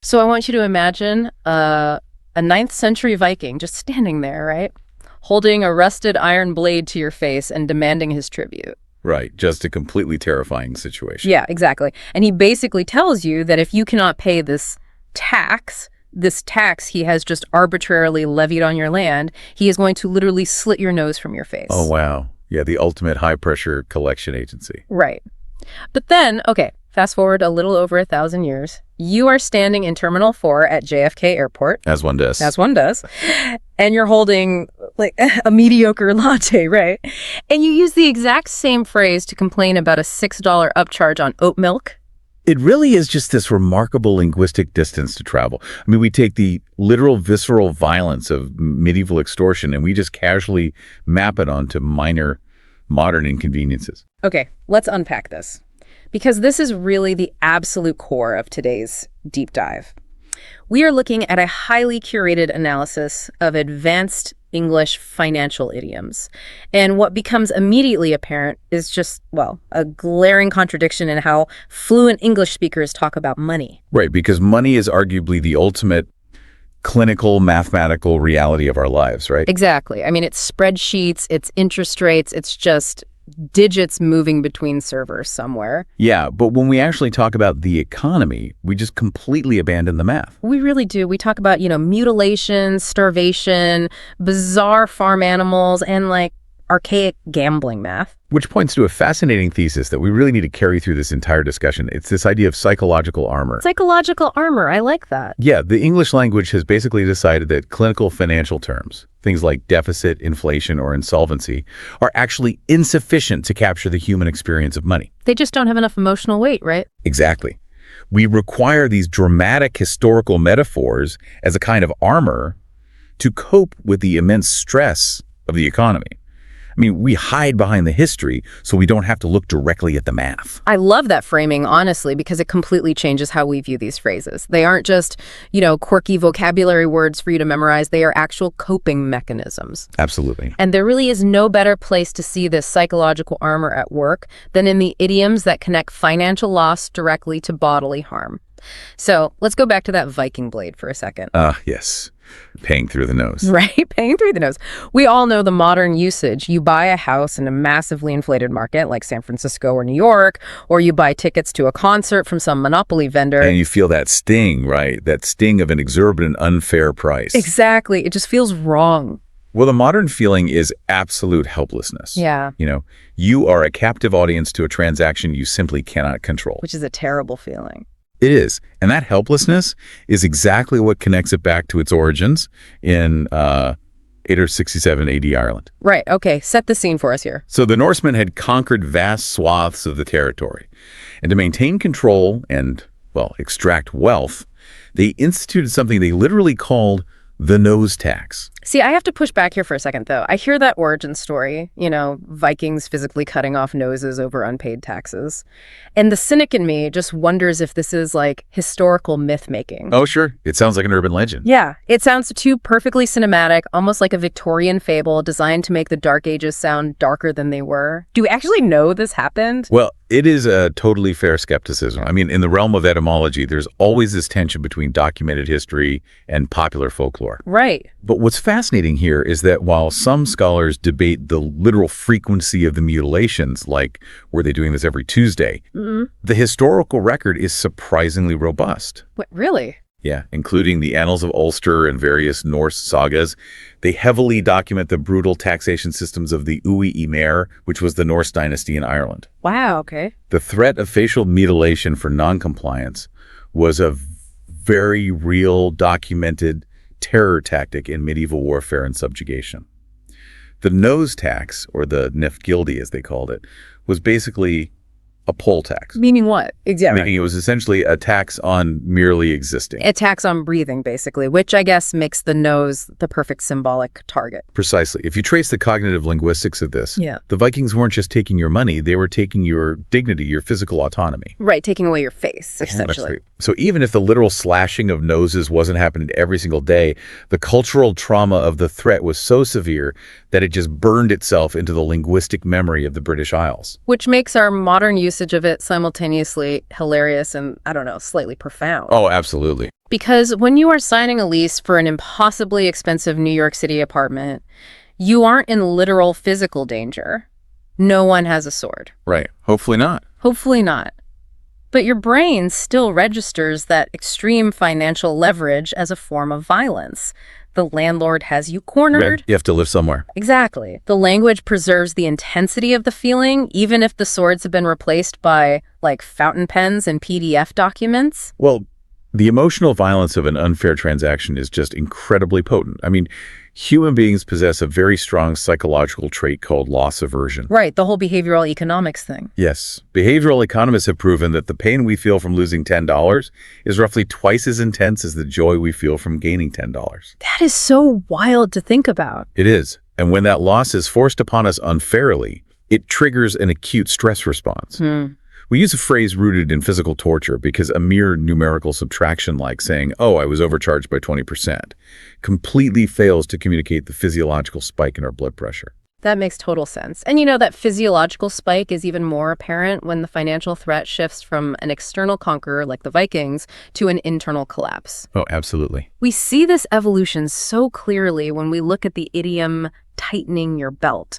So I want you to imagine a ninth century Viking just standing there, right? Holding a rusted iron blade to your face and demanding his tribute. Right, just a completely terrifying situation. Yeah, exactly. And he basically tells you that if you cannot pay this tax he has just arbitrarily levied on your land, he is going to literally slit your nose from your face. Oh, wow. Yeah, the ultimate high-pressure collection agency. Right. But then, okay, fast forward a little over 1,000 years. You are standing in Terminal 4 at JFK Airport. As one does. As one does. And you're holding, like, a mediocre latte, right? And you use the exact same phrase to complain about a $6 upcharge on oat milk. It really is just this remarkable linguistic distance to travel. I mean, we take the literal visceral violence of medieval extortion and we just casually map it onto minor modern inconveniences. Okay, let's unpack this, because this is really the absolute core of today's deep dive. We are looking at a highly curated analysis of advanced English financial idioms. And what becomes immediately apparent is just, well, a glaring contradiction in how fluent English speakers talk about money. Right, because money is arguably the ultimate clinical, mathematical reality of our lives, right? Exactly. I mean, it's spreadsheets, it's interest rates, it's just digits moving between servers somewhere. Yeah, but when we actually talk about the economy, we just completely abandon the math. We really do. We talk about, mutilation, starvation, bizarre farm animals, and like archaic gambling math. Which points to a fascinating thesis that we really need to carry through this entire discussion. It's this idea of psychological armor. Psychological armor. I like that. Yeah, the English language has basically decided that clinical financial terms, things like deficit, inflation, or insolvency, are actually insufficient to capture the human experience of money. They just don't have enough emotional weight, right? Exactly. We require these dramatic historical metaphors as a kind of armor to cope with the immense stress of the economy. I mean, we hide behind the history so we don't have to look directly at the math. I love that framing, honestly, because it completely changes how we view these phrases. They aren't just, quirky vocabulary words for you to memorize. They are actual coping mechanisms. Absolutely. And there really is no better place to see this psychological armor at work than in the idioms that connect financial loss directly to bodily harm. So let's go back to that Viking blade for a second. Yes. Paying through the nose. Right? Paying through the nose. We all know the modern usage. You buy a house in a massively inflated market like San Francisco or New York, or you buy tickets to a concert from some monopoly vendor. And you feel that sting, right? That sting of an exorbitant, unfair price. Exactly. It just feels wrong. Well, the modern feeling is absolute helplessness. Yeah. You are a captive audience to a transaction you simply cannot control. Which is a terrible feeling. It is. And that helplessness is exactly what connects it back to its origins in 867 AD Ireland. Right. Okay. Set the scene for us here. So the Norsemen had conquered vast swaths of the territory. And to maintain control and, extract wealth, they instituted something they literally called the nose tax. See, I have to push back here for a second, though. I hear that origin story, Vikings physically cutting off noses over unpaid taxes. And the cynic in me just wonders if this is like historical myth-making. Oh, sure. It sounds like an urban legend. Yeah, it sounds too perfectly cinematic, almost like a Victorian fable designed to make the Dark Ages sound darker than they were. Do we actually know this happened? Well, it is a totally fair skepticism. I mean, in the realm of etymology, there's always this tension between documented history and popular folklore. Right. But what's fascinating here is that while some scholars debate the literal frequency of the mutilations, like were they doing this every Tuesday, the historical record is surprisingly robust. What, really? Yeah, including the Annals of Ulster and various Norse sagas. They heavily document the brutal taxation systems of the Uí Mhair, which was the Norse dynasty in Ireland. Wow, okay. The threat of facial mutilation for noncompliance was a very real, documented terror tactic in medieval warfare and subjugation. The nose tax, or the nefgildi as they called it, was basically a poll tax. Meaning what? Exactly. Meaning it was essentially a tax on merely existing. A tax on breathing, basically, which I guess makes the nose the perfect symbolic target. Precisely. If you trace the cognitive linguistics of this, yeah, the Vikings weren't just taking your money, they were taking your dignity, your physical autonomy. Right, taking away your face, essentially. Right. So even if the literal slashing of noses wasn't happening every single day, the cultural trauma of the threat was so severe that it just burned itself into the linguistic memory of the British Isles. Which makes our modern usage usage of it simultaneously hilarious and, I don't know, slightly profound. Oh, absolutely. Because when you are signing a lease for an impossibly expensive New York City apartment, you aren't in literal physical danger. No one has a sword. Right. Hopefully not. Hopefully not. But your brain still registers that extreme financial leverage as a form of violence. The landlord has you cornered. You have to live somewhere. Exactly. The language preserves the intensity of the feeling, even if the swords have been replaced by, like, fountain pens and PDF documents. Well, the emotional violence of an unfair transaction is just incredibly potent. I mean, human beings possess a very strong psychological trait called loss aversion. Right, the whole behavioral economics thing. Yes. Behavioral economists have proven that the pain we feel from losing $10 is roughly twice as intense as the joy we feel from gaining $10. That is so wild to think about. It is. And when that loss is forced upon us unfairly, it triggers an acute stress response. We use a phrase rooted in physical torture because a mere numerical subtraction like saying, oh, I was overcharged by 20%, completely fails to communicate the physiological spike in our blood pressure. That makes total sense. And you know, that physiological spike is even more apparent when the financial threat shifts from an external conqueror like the Vikings to an internal collapse. Oh, absolutely. We see this evolution so clearly when we look at the idiom tightening your belt.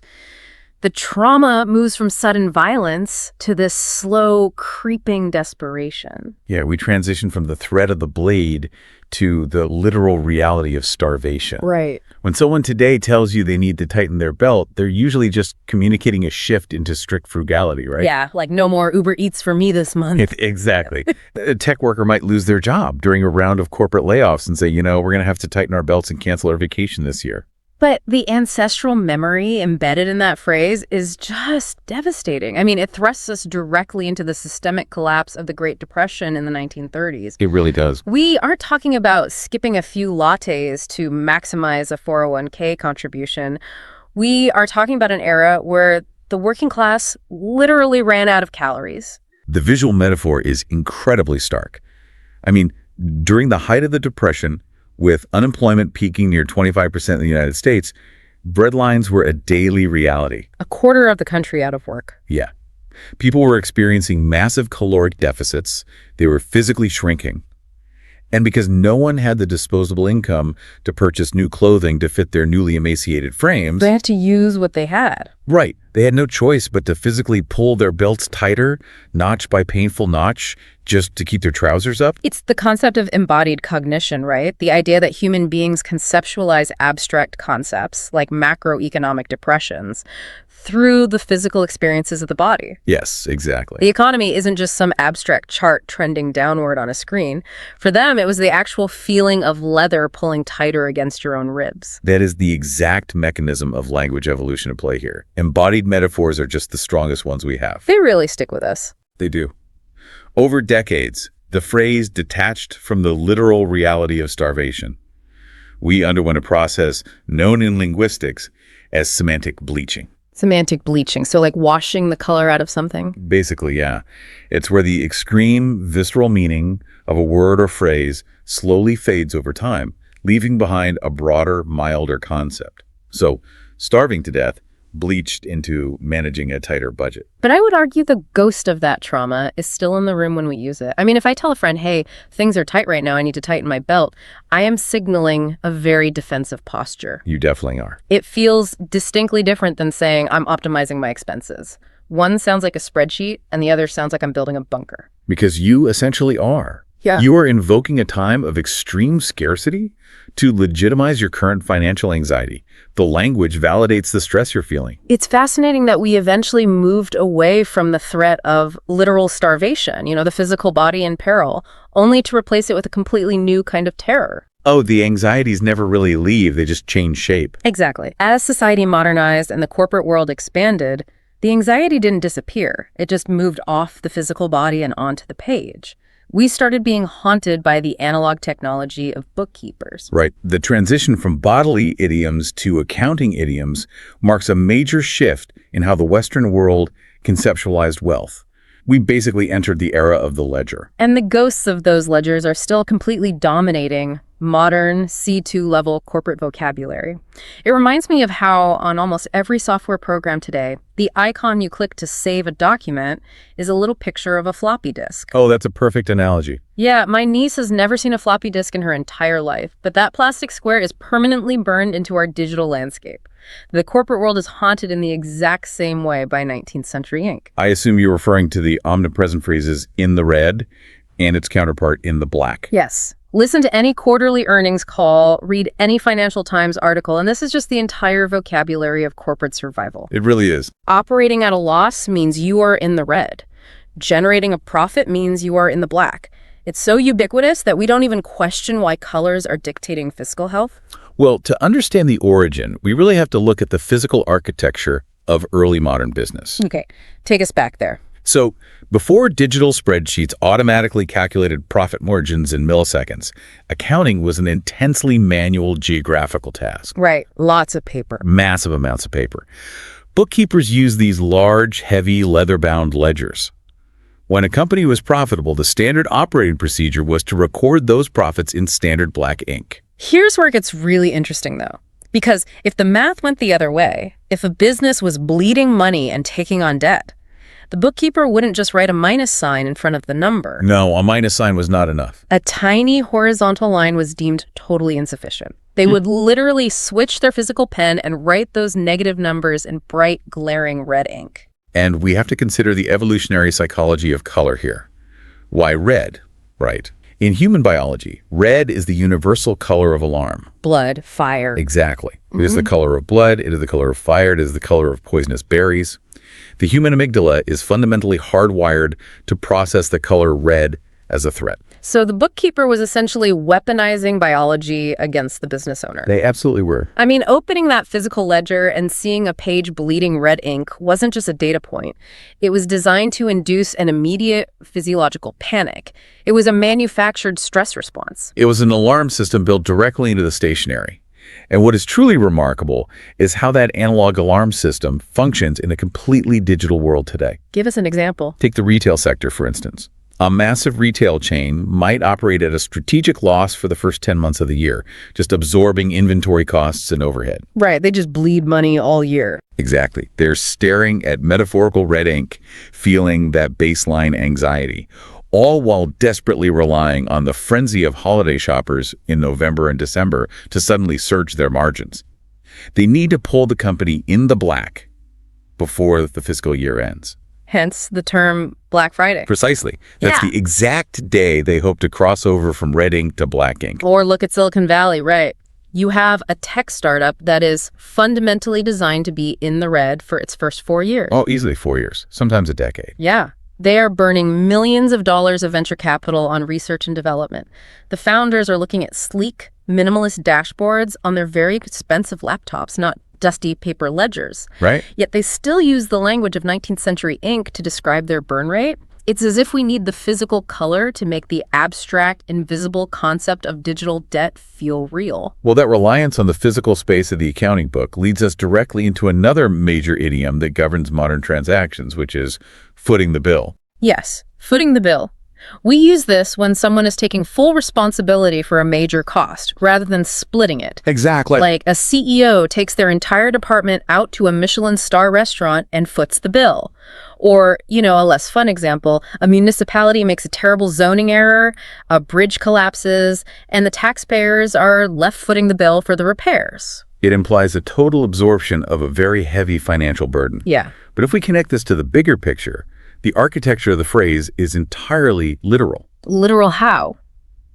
The trauma moves from sudden violence to this slow, creeping desperation. Yeah, we transition from the threat of the blade to the literal reality of starvation. Right. When someone today tells you they need to tighten their belt, they're usually just communicating a shift into strict frugality, right? Yeah, like no more Uber Eats for me this month. Exactly. A tech worker might lose their job during a round of corporate layoffs and say, you know, we're going to have to tighten our belts and cancel our vacation this year. But the ancestral memory embedded in that phrase is just devastating. I mean, it thrusts us directly into the systemic collapse of the Great Depression in the 1930s. It really does. We aren't talking about skipping a few lattes to maximize a 401k contribution. We are talking about an era where the working class literally ran out of calories. The visual metaphor is incredibly stark. I mean, during the height of the Depression, with unemployment peaking near 25% in the United States, breadlines were a daily reality. A quarter of the country out of work. Yeah. People were experiencing massive caloric deficits. They were physically shrinking. And because no one had the disposable income to purchase new clothing to fit their newly emaciated frames... They had to use what they had. Right. They had no choice but to physically pull their belts tighter, notch by painful notch, just to keep their trousers up. It's the concept of embodied cognition, right? The idea that human beings conceptualize abstract concepts, like macroeconomic depressions, through the physical experiences of the body. Yes, exactly. The economy isn't just some abstract chart trending downward on a screen. For them, it was the actual feeling of leather pulling tighter against your own ribs. That is the exact mechanism of language evolution at play here. Embodied metaphors are just the strongest ones we have. They really stick with us. They do. Over decades, the phrase detached from the literal reality of starvation. We underwent a process known in linguistics as semantic bleaching. Semantic bleaching, so like washing the color out of something? Basically, yeah. It's where the extreme visceral meaning of a word or phrase slowly fades over time, leaving behind a broader, milder concept. So, starving to death bleached into managing a tighter budget. But I would argue the ghost of that trauma is still in the room when we use it. I mean, if I tell a friend, hey, things are tight right now, I need to tighten my belt, I am signaling a very defensive posture. You definitely are. It feels distinctly different than saying I'm optimizing my expenses. One sounds like a spreadsheet, and the other sounds like I'm building a bunker. Because you essentially are. Yeah. You are invoking a time of extreme scarcity to legitimize your current financial anxiety. The language validates the stress you're feeling. It's fascinating that we eventually moved away from the threat of literal starvation, you know, the physical body in peril, only to replace it with a completely new kind of terror. Oh, the anxieties never really leave. They just change shape. Exactly. As society modernized and the corporate world expanded, the anxiety didn't disappear. It just moved off the physical body and onto the page. We started being haunted by the analog technology of bookkeepers. Right. The transition from bodily idioms to accounting idioms marks a major shift in how the Western world conceptualized wealth. We basically entered the era of the ledger. And the ghosts of those ledgers are still completely dominating modern C2 level corporate vocabulary. It reminds me of how on almost every software program today, the icon you click to save a document is a little picture of a floppy disk. Oh, that's a perfect analogy. Yeah, my niece has never seen a floppy disk in her entire life, but that plastic square is permanently burned into our digital landscape. The corporate world is haunted in the exact same way by 19th century ink. I assume you're referring to the omnipresent phrases in the red and its counterpart in the black. Yes. Listen to any quarterly earnings call, read any Financial Times article, and this is just the entire vocabulary of corporate survival. It really is. Operating at a loss means you are in the red. Generating a profit means you are in the black. It's so ubiquitous that we don't even question why colors are dictating fiscal health. Well, to understand the origin, we really have to look at the physical architecture of early modern business. Okay, take us back there. So, before digital spreadsheets automatically calculated profit margins in milliseconds, accounting was an intensely manual geographical task. Right, lots of paper. Massive amounts of paper. Bookkeepers used these large, heavy, leather-bound ledgers. When a company was profitable, the standard operating procedure was to record those profits in standard black ink. Here's where it gets really interesting, though. Because if the math went the other way, if a business was bleeding money and taking on debt, the bookkeeper wouldn't just write a minus sign in front of the number. No, a minus sign was not enough. A tiny horizontal line was deemed totally insufficient. They would literally switch their physical pen and write those negative numbers in bright, glaring red ink. And we have to consider the evolutionary psychology of color here. Why red, right? In human biology, red is the universal color of alarm. Blood, fire. Exactly. It is the color of blood, it is the color of fire, it is the color of poisonous berries. The human amygdala is fundamentally hardwired to process the color red as a threat. So the bookkeeper was essentially weaponizing biology against the business owner. They absolutely were. I mean, opening that physical ledger and seeing a page bleeding red ink wasn't just a data point. It was designed to induce an immediate physiological panic. It was a manufactured stress response. It was an alarm system built directly into the stationery. And what is truly remarkable is how that analog alarm system functions in a completely digital world today. Give us an example. Take the retail sector, for instance. A massive retail chain might operate at a strategic loss for the first 10 months of the year, just absorbing inventory costs and overhead. Right, they just bleed money all year. Exactly. They're staring at metaphorical red ink, feeling that baseline anxiety, all while desperately relying on the frenzy of holiday shoppers in November and December to suddenly surge their margins. They need to pull the company in the black before the fiscal year ends. Hence the term Black Friday. Precisely. That's Yeah. the exact day they hope to cross over from red ink to black ink. Or look at Silicon Valley, right? You have a tech startup that is fundamentally designed to be in the red for its first 4 years. Oh, easily 4 years, sometimes a decade. Yeah. They are burning millions of dollars of venture capital on research and development. The founders are looking at sleek, minimalist dashboards on their very expensive laptops, not dusty paper ledgers. Right? Yet they still use the language of 19th century ink to describe their burn rate. It's as if we need the physical color to make the abstract, invisible concept of digital debt feel real. Well, that reliance on the physical space of the accounting book leads us directly into another major idiom that governs modern transactions, which is footing the bill. Yes, footing the bill. We use this when someone is taking full responsibility for a major cost, rather than splitting it. Exactly. Like a CEO takes their entire department out to a Michelin star restaurant and foots the bill. Or, a less fun example, a municipality makes a terrible zoning error, a bridge collapses, and the taxpayers are left footing the bill for the repairs. It implies a total absorption of a very heavy financial burden. Yeah. But if we connect this to the bigger picture, the architecture of the phrase is entirely literal. Literal how?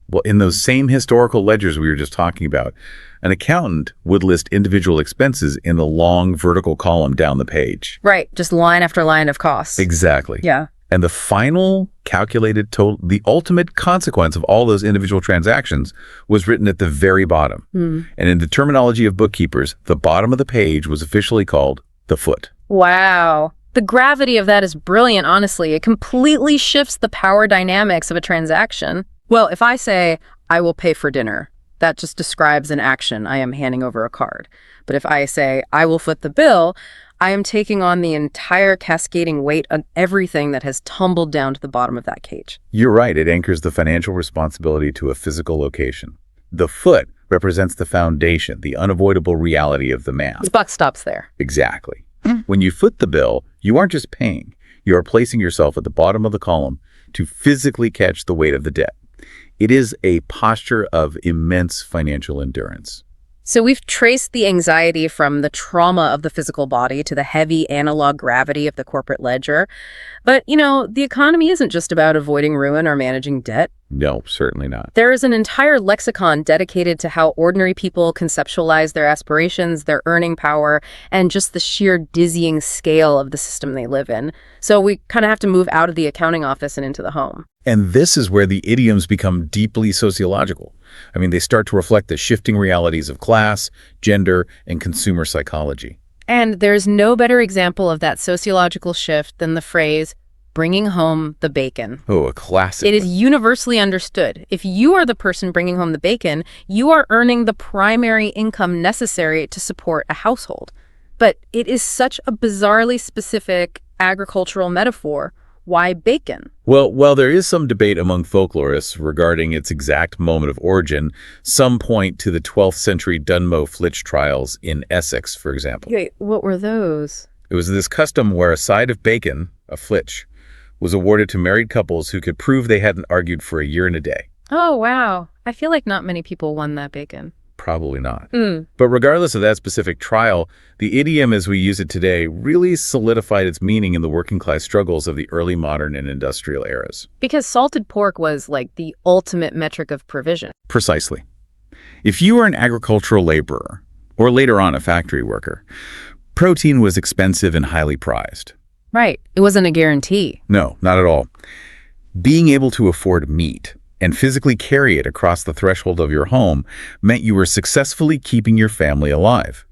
Well, in those same historical ledgers we were just talking about, an accountant would list individual expenses in the long vertical column down the page. Right, just line after line of costs. Exactly. Yeah. And the final calculated total, the ultimate consequence of all those individual transactions was written at the very bottom. And in the terminology of bookkeepers, the bottom of the page was officially called the foot. Wow. The gravity of that is brilliant, honestly. It completely shifts the power dynamics of a transaction. Well, if I say, I will pay for dinner, that just describes an action. I am handing over a card. But if I say, I will foot the bill, I am taking on the entire cascading weight of everything that has tumbled down to the bottom of that cage. You're right. It anchors the financial responsibility to a physical location. The foot represents the foundation, the unavoidable reality of the math. The buck stops there. Exactly. When you foot the bill, you aren't just paying. You are placing yourself at the bottom of the column to physically catch the weight of the debt. It is a posture of immense financial endurance. So we've traced the anxiety from the trauma of the physical body to the heavy analog gravity of the corporate ledger. But, the economy isn't just about avoiding ruin or managing debt. No, certainly not. There is an entire lexicon dedicated to how ordinary people conceptualize their aspirations, their earning power, and just the sheer dizzying scale of the system they live in. So we kind of have to move out of the accounting office and into the home. And this is where the idioms become deeply sociological. They start to reflect the shifting realities of class, gender, and consumer psychology. And there's no better example of that sociological shift than the phrase, bringing home the bacon. Oh, a classic. It is universally understood. If you are the person bringing home the bacon, you are earning the primary income necessary to support a household. But it is such a bizarrely specific agricultural metaphor. Why bacon? Well, while there is some debate among folklorists regarding its exact moment of origin, some point to the 12th century Dunmow flitch trials in Essex, for example. Wait, what were those? It was this custom where a side of bacon, a flitch, was awarded to married couples who could prove they hadn't argued for a year and a day. Oh, wow. I feel like not many people won that bacon. Probably not. But regardless of that specific trial, the idiom as we use it today really solidified its meaning in the working class struggles of the early modern and industrial eras. Because salted pork was like the ultimate metric of provision. Precisely. If you were an agricultural laborer, or later on a factory worker, protein was expensive and highly prized. Right. It wasn't a guarantee. No, not at all. Being able to afford meat and physically carry it across the threshold of your home meant you were successfully keeping your family alive.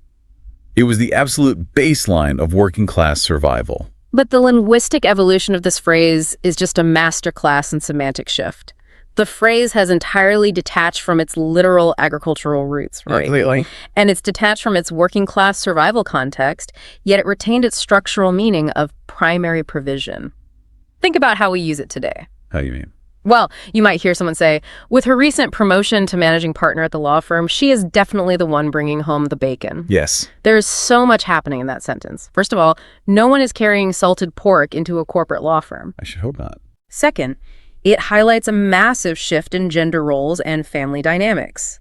It was the absolute baseline of working class survival. But the linguistic evolution of this phrase is just a masterclass in semantic shift. The phrase has entirely detached from its literal agricultural roots, right? Completely. And it's detached from its working class survival context, yet it retained its structural meaning of primary provision. Think about how we use it today. How do you mean? Well, you might hear someone say, with her recent promotion to managing partner at the law firm, she is definitely the one bringing home the bacon. Yes. There's so much happening in that sentence. First of all, no one is carrying salted pork into a corporate law firm. I should hope not. Second, it highlights a massive shift in gender roles and family dynamics.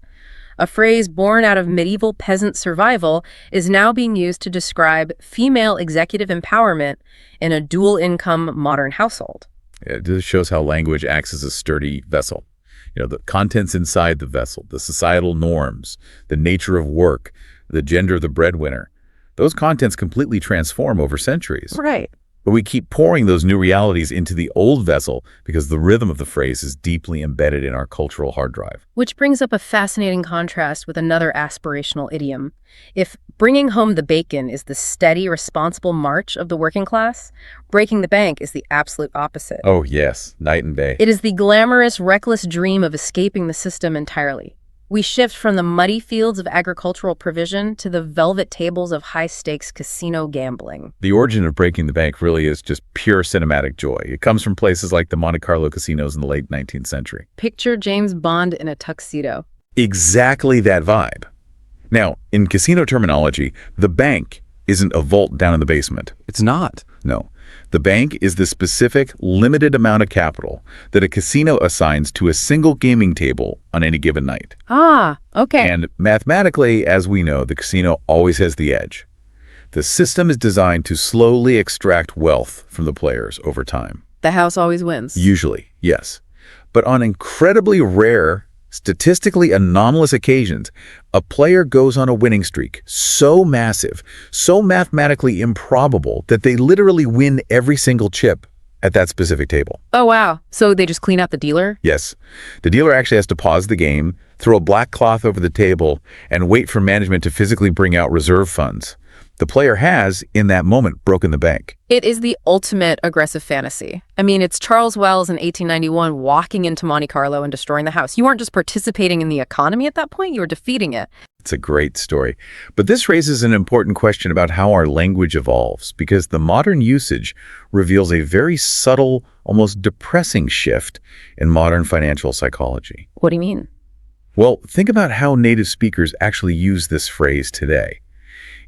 A phrase born out of medieval peasant survival is now being used to describe female executive empowerment in a dual-income modern household. This shows how language acts as a sturdy vessel. The contents inside the vessel, the societal norms, the nature of work, the gender of the breadwinner. Those contents completely transform over centuries. Right. But we keep pouring those new realities into the old vessel because the rhythm of the phrase is deeply embedded in our cultural hard drive. Which brings up a fascinating contrast with another aspirational idiom. If bringing home the bacon is the steady, responsible march of the working class, breaking the bank is the absolute opposite. Oh, yes. Night and day. It is the glamorous, reckless dream of escaping the system entirely. We shift from the muddy fields of agricultural provision to the velvet tables of high-stakes casino gambling. The origin of breaking the bank really is just pure cinematic joy. It comes from places like the Monte Carlo casinos in the late 19th century. Picture James Bond in a tuxedo. Exactly that vibe. Now, in casino terminology, the bank isn't a vault down in the basement. It's not. No. The bank is the specific, limited amount of capital that a casino assigns to a single gaming table on any given night. Ah, okay. And mathematically, as we know, the casino always has the edge. The system is designed to slowly extract wealth from the players over time. The house always wins. Usually, yes. But on incredibly rare, statistically anomalous occasions, a player goes on a winning streak so massive, so mathematically improbable that they literally win every single chip at that specific table. Oh, wow. So they just clean out the dealer? Yes. The dealer actually has to pause the game, throw a black cloth over the table, and wait for management to physically bring out reserve funds. The player has, in that moment, broken the bank. It is the ultimate aggressive fantasy. I mean, it's Charles Wells in 1891 walking into Monte Carlo and destroying the house. You aren't just participating in the economy at that point, you were defeating it. It's a great story. But this raises an important question about how our language evolves, because the modern usage reveals a very subtle, almost depressing shift in modern financial psychology. What do you mean? Well, think about how native speakers actually use this phrase today.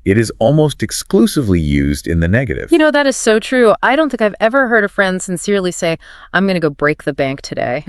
It is almost exclusively used in the negative. You know, that is so true. I don't think I've ever heard a friend sincerely say, I'm going to go break the bank today.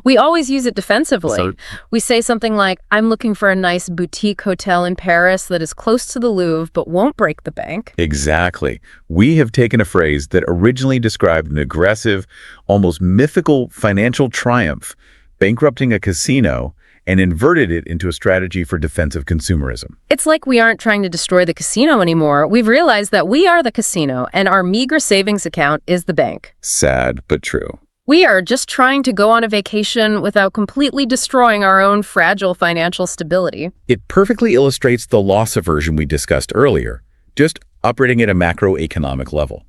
We always use it defensively. We say something like, I'm looking for a nice boutique hotel in Paris that is close to the Louvre but won't break the bank. Exactly. We have taken a phrase that originally described an aggressive, almost mythical financial triumph, bankrupting a casino, and inverted it into a strategy for defensive consumerism. It's like we aren't trying to destroy the casino anymore. We've realized that we are the casino, and our meager savings account is the bank. Sad, but true. We are just trying to go on a vacation without completely destroying our own fragile financial stability. It perfectly illustrates the loss aversion we discussed earlier, just operating at a macroeconomic level.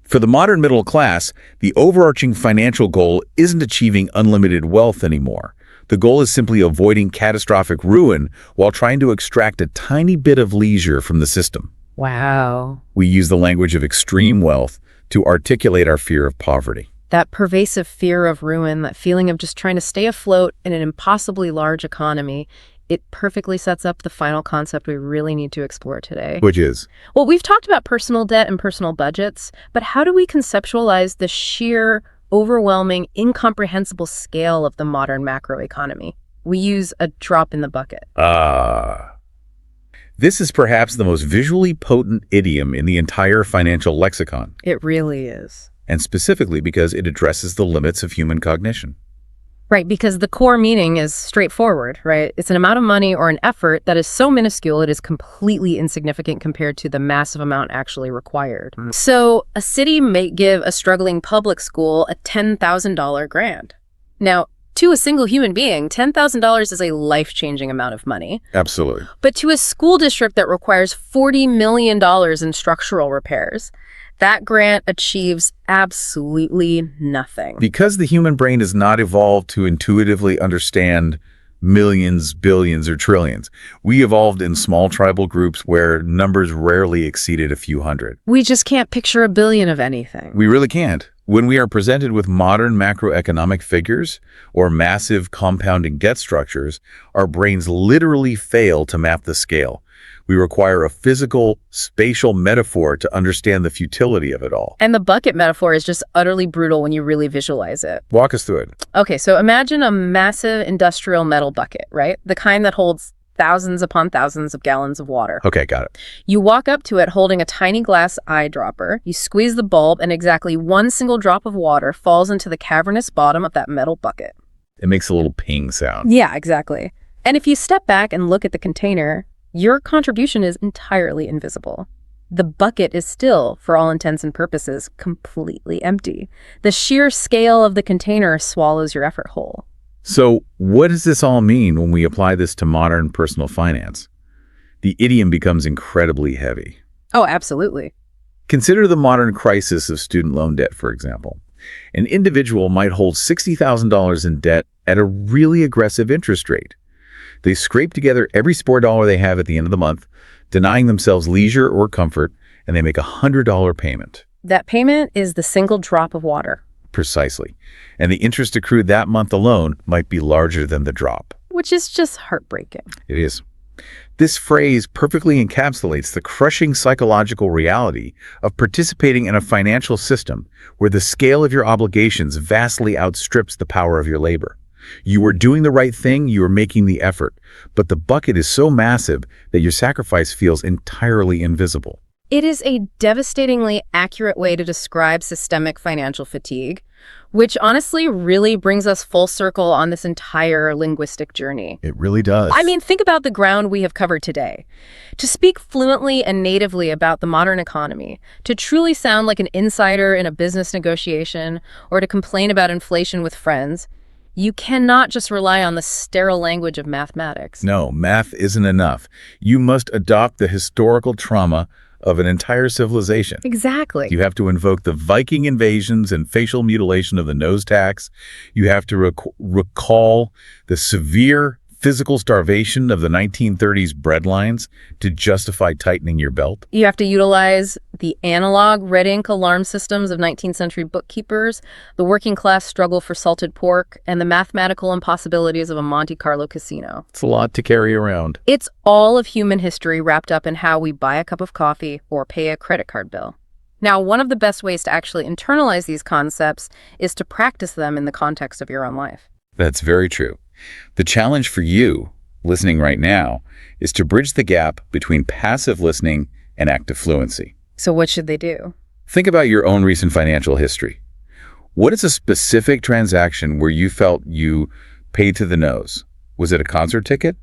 For the modern middle class, the overarching financial goal isn't achieving unlimited wealth anymore. The goal is simply avoiding catastrophic ruin while trying to extract a tiny bit of leisure from the system. Wow. We use the language of extreme wealth to articulate our fear of poverty. That pervasive fear of ruin, that feeling of just trying to stay afloat in an impossibly large economy, it perfectly sets up the final concept we really need to explore today. Which is? Well, we've talked about personal debt and personal budgets, but how do we conceptualize the sheer, overwhelming, incomprehensible scale of the modern macroeconomy? We use a drop in the bucket. This is perhaps the most visually potent idiom in the entire financial lexicon. It really is. And specifically because it addresses the limits of human cognition. Right, because the core meaning is straightforward, right? It's an amount of money or an effort that is so minuscule it is completely insignificant compared to the massive amount actually required. So a city may give a struggling public school a $10,000 grant. Now, to a single human being, $10,000 is a life-changing amount of money. Absolutely. But to a school district that requires $40 million in structural repairs, that grant achieves absolutely nothing. Because the human brain is not evolved to intuitively understand millions, billions, or trillions. We evolved in small tribal groups where numbers rarely exceeded a few hundred. We just can't picture a billion of anything. We really can't. When we are presented with modern macroeconomic figures or massive compounding debt structures, our brains literally fail to map the scale. We require a physical, spatial metaphor to understand the futility of it all. And the bucket metaphor is just utterly brutal when you really visualize it. Walk us through it. Okay, so imagine a massive industrial metal bucket, right? The kind that holds thousands upon thousands of gallons of water. Okay, got it. You walk up to it holding a tiny glass eyedropper. You squeeze the bulb, and exactly one single drop of water falls into the cavernous bottom of that metal bucket. It makes a little ping sound. Yeah, exactly. And if you step back and look at the container, your contribution is entirely invisible. The bucket is still, for all intents and purposes, completely empty. The sheer scale of the container swallows your effort whole. So what does this all mean when we apply this to modern personal finance? The idiom becomes incredibly heavy. Oh, absolutely. Consider the modern crisis of student loan debt, for example. An individual might hold $60,000 in debt at a really aggressive interest rate. They scrape together every spare dollar they have at the end of the month, denying themselves leisure or comfort, and they make a $100 payment. That payment is the single drop of water. Precisely. And the interest accrued that month alone might be larger than the drop. Which is just heartbreaking. It is. This phrase perfectly encapsulates the crushing psychological reality of participating in a financial system where the scale of your obligations vastly outstrips the power of your labor. You are doing the right thing, you are making the effort, but the bucket is so massive that your sacrifice feels entirely invisible. It is a devastatingly accurate way to describe systemic financial fatigue, which honestly really brings us full circle on this entire linguistic journey. It really does. I mean, think about the ground we have covered today. To speak fluently and natively about the modern economy, to truly sound like an insider in a business negotiation, or to complain about inflation with friends, you cannot just rely on the sterile language of mathematics. No, math isn't enough. You must adopt the historical trauma of an entire civilization. Exactly. You have to invoke the Viking invasions and facial mutilation of the nose tax. You have to recall the severe physical starvation of the 1930s breadlines to justify tightening your belt. You have to utilize the analog red ink alarm systems of 19th century bookkeepers, the working class struggle for salted pork, and the mathematical impossibilities of a Monte Carlo casino. It's a lot to carry around. It's all of human history wrapped up in how we buy a cup of coffee or pay a credit card bill. Now, one of the best ways to actually internalize these concepts is to practice them in the context of your own life. That's very true. The challenge for you, listening right now, is to bridge the gap between passive listening and active fluency. So what should they do? Think about your own recent financial history. What is a specific transaction where you felt you paid to the nose? Was it a concert ticket?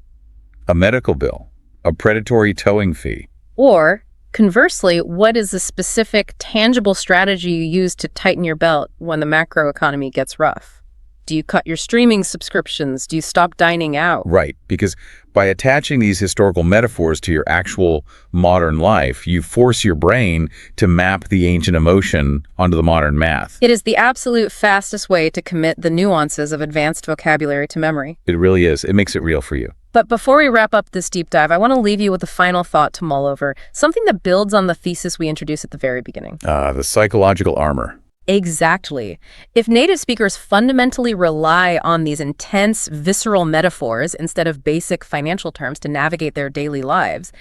A medical bill? A predatory towing fee? Or, conversely, what is the specific, tangible strategy you use to tighten your belt when the macroeconomy gets rough? Do you cut your streaming subscriptions? Do you stop dining out? Right, because by attaching these historical metaphors to your actual modern life, you force your brain to map the ancient emotion onto the modern math. It is the absolute fastest way to commit the nuances of advanced vocabulary to memory. It really is. It makes it real for you. But before we wrap up this deep dive, I want to leave you with a final thought to mull over, something that builds on the thesis we introduced at the very beginning. The psychological armor. Exactly. If native speakers fundamentally rely on these intense, visceral metaphors instead of basic financial terms to navigate their daily lives,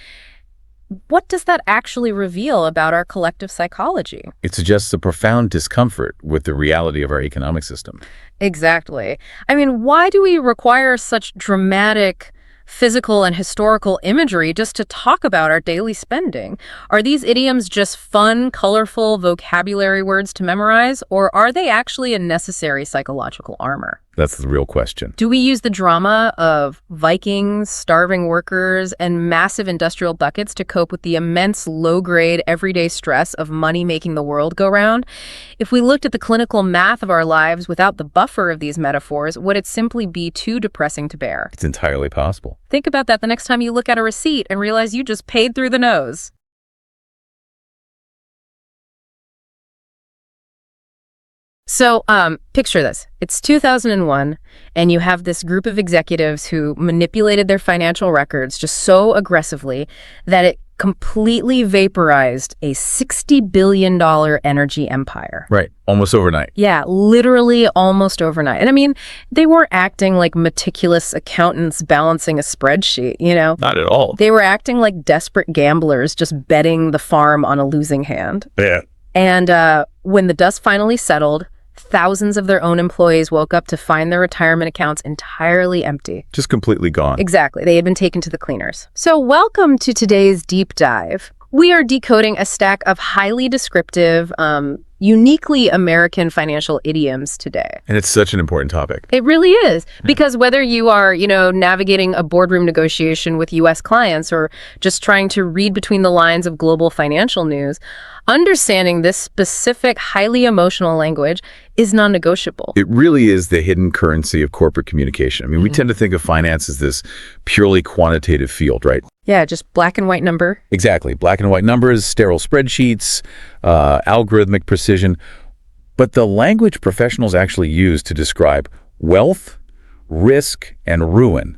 what does that actually reveal about our collective psychology? It suggests a profound discomfort with the reality of our economic system. Exactly. I mean, why do we require such dramatic physical and historical imagery just to talk about our daily spending? Are these idioms just fun, colorful vocabulary words to memorize, or are they actually a necessary psychological armor? That's the real question. Do we use the drama of Vikings, starving workers, and massive industrial buckets to cope with the immense low-grade everyday stress of money making the world go round? If we looked at the clinical math of our lives without the buffer of these metaphors, would it simply be too depressing to bear? It's entirely possible. Think about that the next time you look at a receipt and realize you just paid through the nose. So picture this. It's 2001, and you have this group of executives who manipulated their financial records just so aggressively that it completely vaporized a $60 billion energy empire. Right. Almost overnight. Yeah, literally almost overnight. And I mean, they weren't acting like meticulous accountants balancing a spreadsheet, you know? Not at all. They were acting like desperate gamblers just betting the farm on a losing hand. Yeah. And when the dust finally settled, thousands of their own employees woke up to find their retirement accounts entirely empty. Just completely gone. Exactly. They had been taken to the cleaners. So welcome to today's deep dive. We are decoding a stack of highly descriptive, uniquely American financial idioms today. And it's such an important topic. It really is. Because whether you are, navigating a boardroom negotiation with U.S. clients or just trying to read between the lines of global financial news, understanding this specific, highly emotional language is non-negotiable. It really is the hidden currency of corporate communication. I mean, we tend to think of finance as this purely quantitative field, right? Yeah, just black and white number. Exactly. Black and white numbers, sterile spreadsheets, algorithmic precision. But the language professionals actually use to describe wealth, risk, and ruin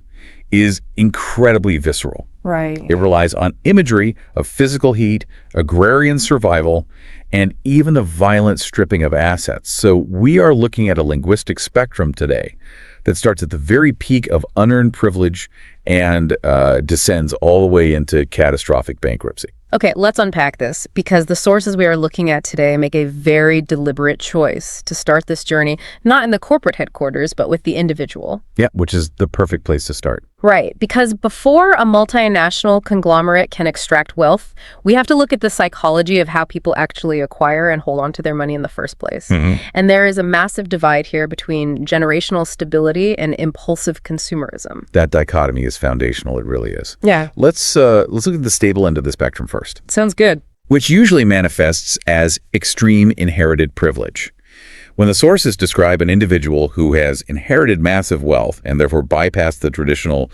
is incredibly visceral. Right. It relies on imagery of physical heat, agrarian survival, and even the violent stripping of assets. So we are looking at a linguistic spectrum today that starts at the very peak of unearned privilege and descends all the way into catastrophic bankruptcy. Okay, let's unpack this, because the sources we are looking at today make a very deliberate choice to start this journey, not in the corporate headquarters, but with the individual. Yeah, which is the perfect place to start. Right, because before a multinational conglomerate can extract wealth, we have to look at the psychology of how people actually acquire and hold on to their money in the first place. And there is a massive divide here between generational stability and impulsive consumerism. That dichotomy is foundational. It really is. Yeah. Let's look at the stable end of the spectrum first. Sounds good. Which usually manifests as extreme inherited privilege. When the sources describe an individual who has inherited massive wealth and therefore bypassed the traditional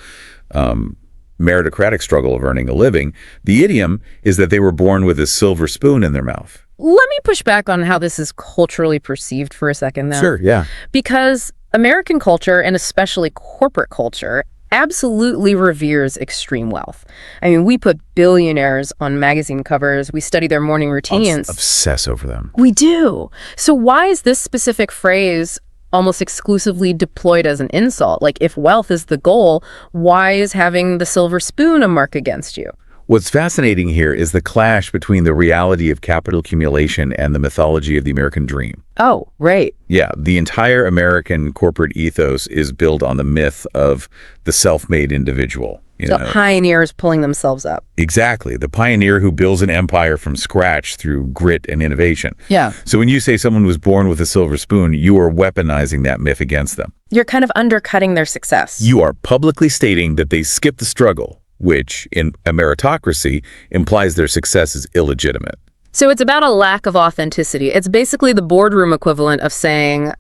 meritocratic struggle of earning a living, the idiom is that they were born with a silver spoon in their mouth. Let me push back on how this is culturally perceived for a second, though. Sure, yeah. Because American culture, and especially corporate culture, absolutely reveres extreme wealth. I mean, we put billionaires on magazine covers. We study their morning routines. Obsess over them. We do. So why is this specific phrase almost exclusively deployed as an insult? Like, if wealth is the goal, why is having the silver spoon a mark against you? What's fascinating here is the clash between the reality of capital accumulation and the mythology of the American dream. Oh, right. Yeah, the entire American corporate ethos is built on the myth of the self-made individual. The pioneers pulling themselves up. Exactly. The pioneer who builds an empire from scratch through grit and innovation. Yeah. So when you say someone was born with a silver spoon, you are weaponizing that myth against them. You're kind of undercutting their success. You are publicly stating that they skipped the struggle, which, in a meritocracy, implies their success is illegitimate. So it's about a lack of authenticity. It's basically the boardroom equivalent of saying,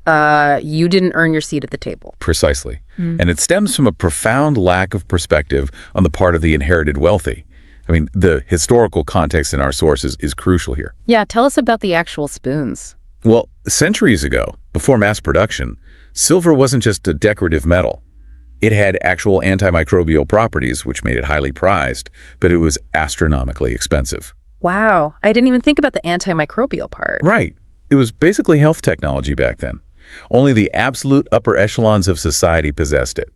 you didn't earn your seat at the table. Precisely. And it stems from a profound lack of perspective on the part of the inherited wealthy. I mean, the historical context in our sources is crucial here. Yeah, tell us about the actual spoons. Well, centuries ago, before mass production, silver wasn't just a decorative metal. It had actual antimicrobial properties, which made it highly prized, but it was astronomically expensive. Wow, I didn't even think about the antimicrobial part. Right. It was basically health technology back then. Only the absolute upper echelons of society possessed it.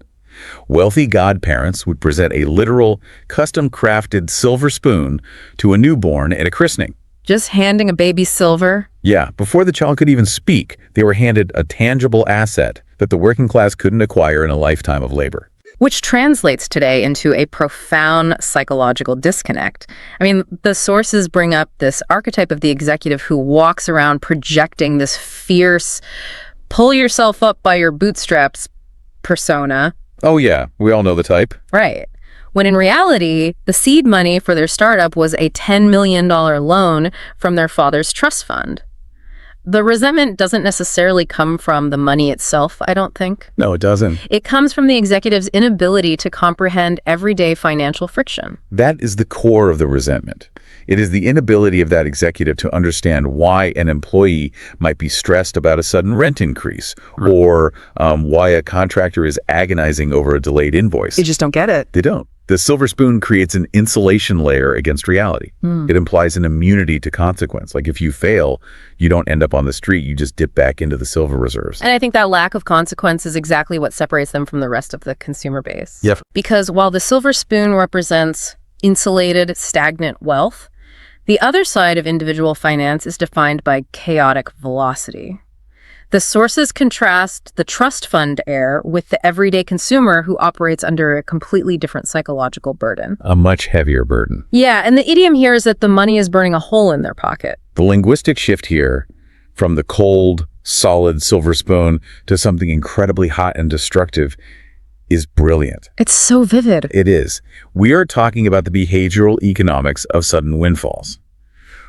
Wealthy godparents would present a literal, custom-crafted silver spoon to a newborn at a christening. Just handing a baby silver? Yeah, before the child could even speak, they were handed a tangible asset that the working class couldn't acquire in a lifetime of labor. Which translates today into a profound psychological disconnect. I mean, the sources bring up this archetype of the executive who walks around projecting this fierce, pull yourself up by your bootstraps persona. Oh yeah, we all know the type. Right. When in reality, the seed money for their startup was a $10 million loan from their father's trust fund. The resentment doesn't necessarily come from the money itself, I don't think. No, it doesn't. It comes from the executive's inability to comprehend everyday financial friction. That is the core of the resentment. It is the inability of that executive to understand why an employee might be stressed about a sudden rent increase, or why a contractor is agonizing over a delayed invoice. You just don't get it. They don't. The silver spoon creates an insulation layer against reality. It implies an immunity to consequence. Like if you fail, you don't end up on the street, you just dip back into the silver reserves. And I think that lack of consequence is exactly what separates them from the rest of the consumer base. Yep. Because while the silver spoon represents insulated, stagnant wealth, the other side of individual finance is defined by chaotic velocity. The sources contrast the trust fund heir with the everyday consumer who operates under a completely different psychological burden. A much heavier burden. Yeah, and the idiom here is that the money is burning a hole in their pocket. The linguistic shift here from the cold, solid silver spoon to something incredibly hot and destructive is brilliant. It's so vivid. It is. We are talking about the behavioral economics of sudden windfalls.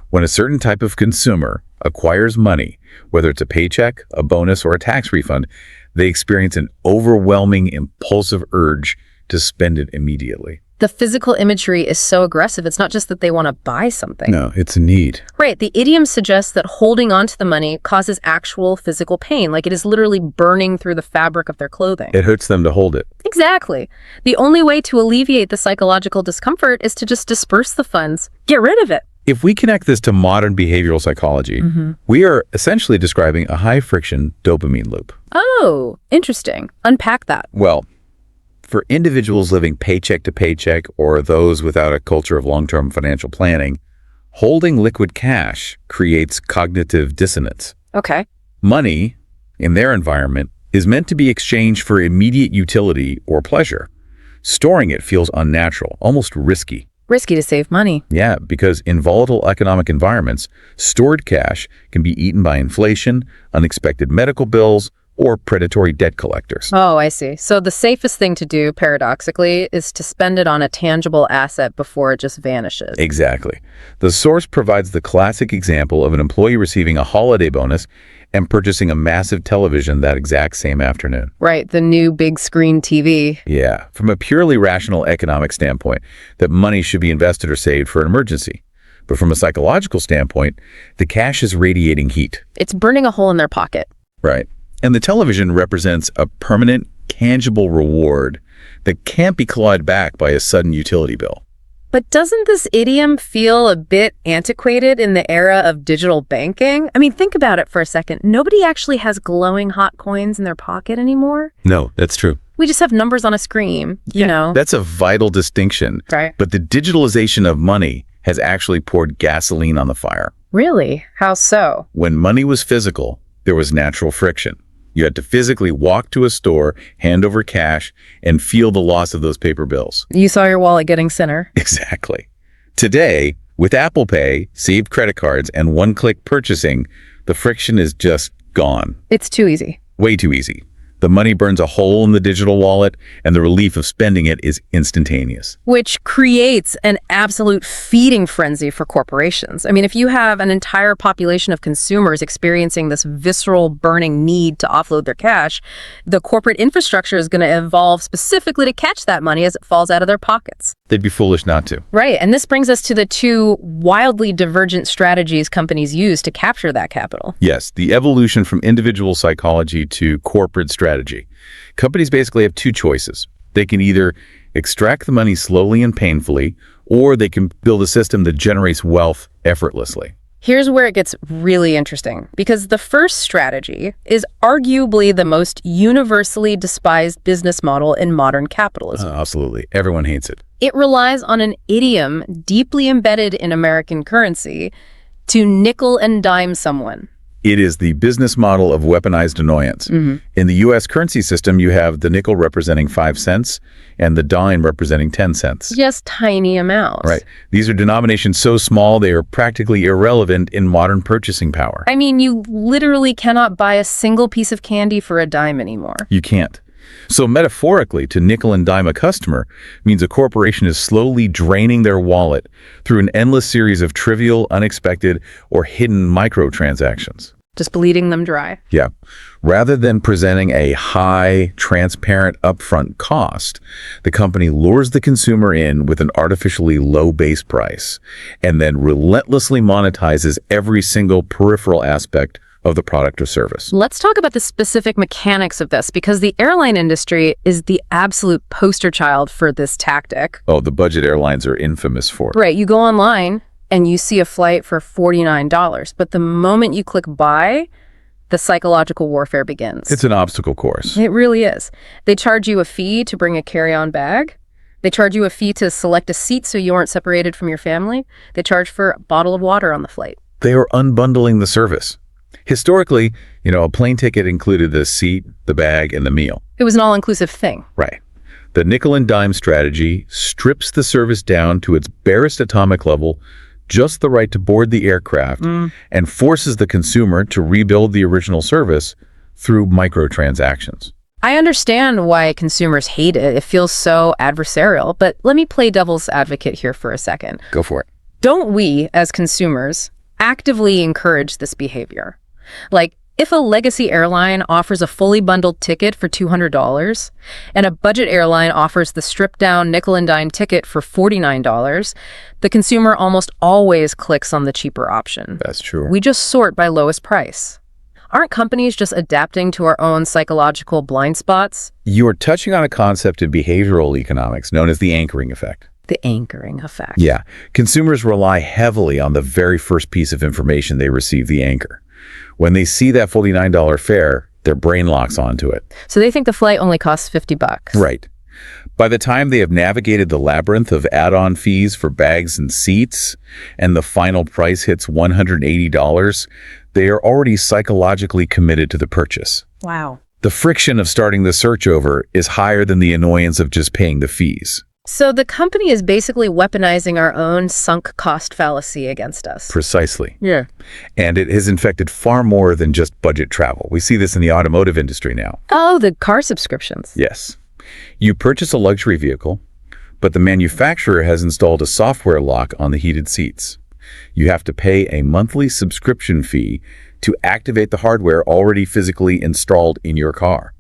When a certain type of consumer acquires money, whether it's a paycheck, a bonus, or a tax refund, they experience an overwhelming, impulsive urge to spend it immediately. The physical imagery is so aggressive. It's not just that they want to buy something. No, it's a need. Right. The idiom suggests that holding on to the money causes actual physical pain, like it is literally burning through the fabric of their clothing. It hurts them to hold it. Exactly. The only way to alleviate the psychological discomfort is to just disperse the funds. Get rid of it. If we connect this to modern behavioral psychology, we are essentially describing a high-friction dopamine loop. Oh, interesting. Unpack that. Well, for individuals living paycheck to paycheck or those without a culture of long-term financial planning, holding liquid cash creates cognitive dissonance. Okay. Money, in their environment, is meant to be exchanged for immediate utility or pleasure. Storing it feels unnatural, almost risky. Risky to save money. Yeah, because in volatile economic environments, stored cash can be eaten by inflation, unexpected medical bills, or predatory debt collectors. Oh, I see. So the safest thing to do, paradoxically, is to spend it on a tangible asset before it just vanishes. Exactly. The source provides the classic example of an employee receiving a holiday bonus and purchasing a massive television that exact same afternoon. Right, the new big screen TV. Yeah, from a purely rational economic standpoint, that money should be invested or saved for an emergency. But from a psychological standpoint, the cash is radiating heat. It's burning a hole in their pocket. Right. And the television represents a permanent, tangible reward that can't be clawed back by a sudden utility bill. But doesn't this idiom feel a bit antiquated in the era of digital banking? I mean, think about it for a second. Nobody actually has glowing hot coins in their pocket anymore. No, that's true. We just have numbers on a screen, you know. That's a vital distinction. Right. But the digitalization of money has actually poured gasoline on the fire. Really? How so? When money was physical, there was natural friction. You had to physically walk to a store, hand over cash, and feel the loss of those paper bills. You saw your wallet getting thinner. Exactly. Today, with Apple Pay, saved credit cards, and one-click purchasing, the friction is just gone. It's too easy. Way too easy. The money burns a hole in the digital wallet, and the relief of spending it is instantaneous. Which creates an absolute feeding frenzy for corporations. I mean, if you have an entire population of consumers experiencing this visceral burning need to offload their cash, the corporate infrastructure is going to evolve specifically to catch that money as it falls out of their pockets. They'd be foolish not to. Right, and this brings us to the two wildly divergent strategies companies use to capture that capital. Yes, the evolution from individual psychology to corporate strategy. Companies basically have two choices. They can either extract the money slowly and painfully, or they can build a system that generates wealth effortlessly. Here's where it gets really interesting, because the first strategy is arguably the most universally despised business model in modern capitalism. Absolutely. Everyone hates it. It relies on an idiom deeply embedded in American currency to nickel and dime someone. It is the business model of weaponized annoyance. Mm-hmm. In the U.S. currency system, you have the nickel representing 5 cents and the dime representing 10 cents. Just tiny amounts. Right. These are denominations so small they are practically irrelevant in modern purchasing power. I mean, you literally cannot buy a single piece of candy for a dime anymore. You can't. So metaphorically, to nickel and dime a customer means a corporation is slowly draining their wallet through an endless series of trivial, unexpected, or hidden microtransactions. Just bleeding them dry. Yeah. Rather than presenting a high, transparent, upfront cost, the company lures the consumer in with an artificially low base price and then relentlessly monetizes every single peripheral aspect of the product or service. Let's talk about the specific mechanics of this, because the airline industry is the absolute poster child for this tactic. Oh, the budget airlines are infamous for it. Right. You go online and you see a flight for $49, but the moment you click buy, the psychological warfare begins. It's an obstacle course. It really is. They charge you a fee to bring a carry-on bag. They charge you a fee to select a seat so you aren't separated from your family. They charge for a bottle of water on the flight. They are unbundling the service. Historically, a plane ticket included the seat, the bag, and the meal. It was an all-inclusive thing. Right. The nickel and dime strategy strips the service down to its barest atomic level, just the right to board the aircraft, and forces the consumer to rebuild the original service through microtransactions. I understand why consumers hate it. It feels so adversarial, but let me play devil's advocate here for a second. Go for it. Don't we, as consumers, actively encourage this behavior? Like, if a legacy airline offers a fully bundled ticket for $200 and a budget airline offers the stripped-down nickel and dime ticket for $49, the consumer almost always clicks on the cheaper option. That's true. We just sort by lowest price. Aren't companies just adapting to our own psychological blind spots? You are touching on a concept in behavioral economics known as the anchoring effect. The anchoring effect. Yeah. Consumers rely heavily on the very first piece of information they receive, the anchor. When they see that $49 fare, their brain locks onto it. So they think the flight only costs $50. Right. By the time they have navigated the labyrinth of add-on fees for bags and seats, and the final price hits $180, they are already psychologically committed to the purchase. Wow. The friction of starting the search over is higher than the annoyance of just paying the fees. So the company is basically weaponizing our own sunk cost fallacy against us. Precisely. Yeah. And it has infected far more than just budget travel. We see this in the automotive industry now. Oh, the car subscriptions. Yes. You purchase a luxury vehicle, but the manufacturer has installed a software lock on the heated seats. You have to pay a monthly subscription fee to activate the hardware already physically installed in your car.